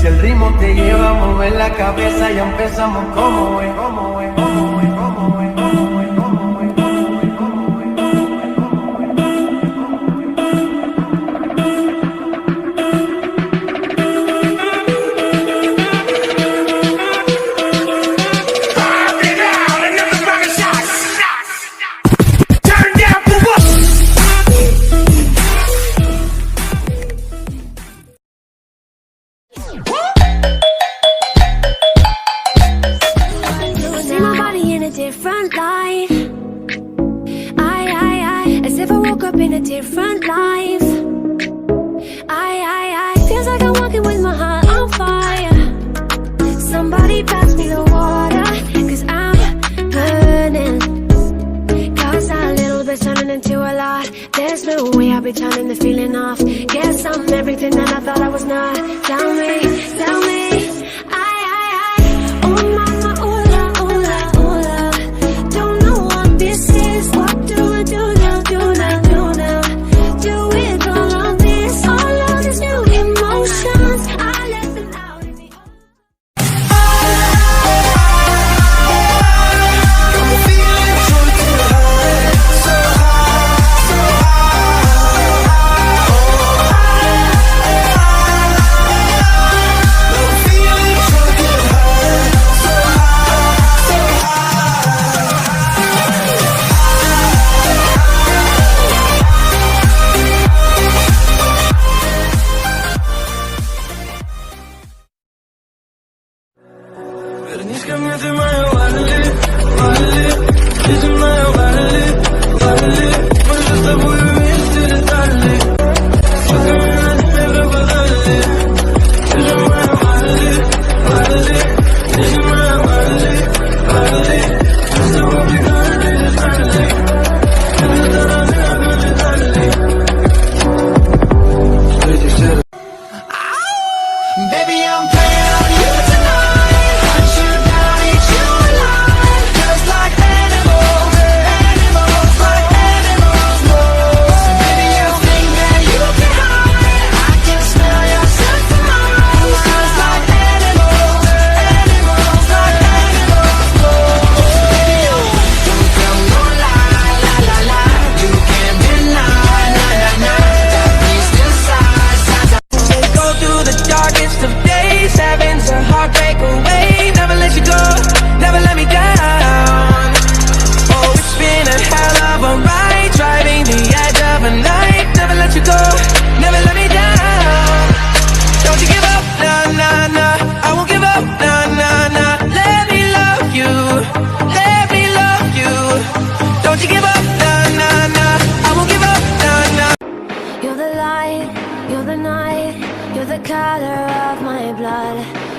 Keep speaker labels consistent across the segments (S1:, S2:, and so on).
S1: Si el ritmo te lleva a mover la cabeza, ya empezamos como es, como es, como es, como es, como es, como es.
S2: Different life, as if I woke up in a different life. Feels like I'm walking with my heart on fire. Somebody pass me the water, cause I'm burning. Cause a little bit turning into a lot. There's no way I'll be turning the feeling off. Guess I'm everything that I thought I was not. Tell me, tell me.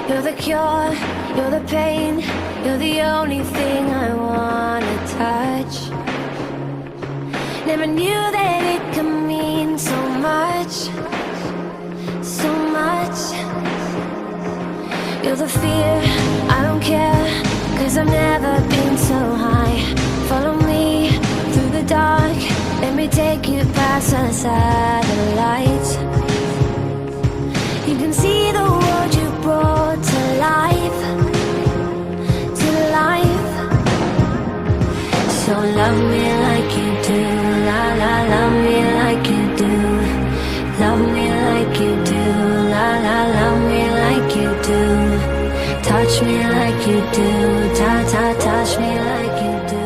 S2: You're the cure, you're the pain, you're the only thing I wanna touch. Never knew that it could mean so much, so much. You're the fear, I don't care, cause I've never been so high. Follow me through the dark, let me take you past the satellites. You can see the world you brought to life, to life. So love me like you do, la la, love me like you do. Love me like you do, la la, love me like you do. Touch me like you do, ta ta, touch me like you do.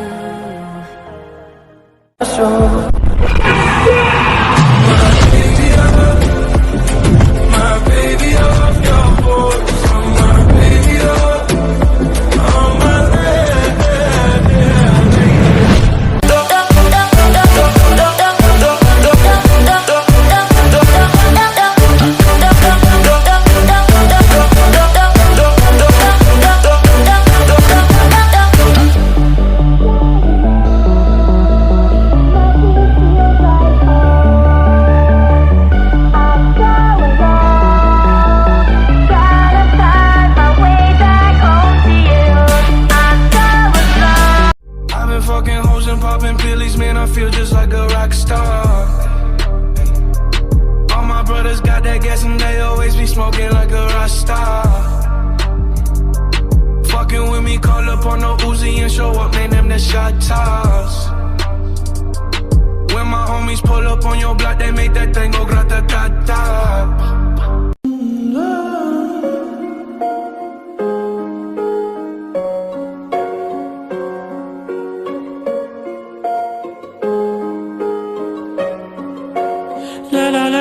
S3: gas and they always be smoking like a Rasta. Fucking with me, call up on the Uzi and show up, name them the shot toss. When my homies pull up on your block, they make that thing go grata-ta-ta.
S4: La la la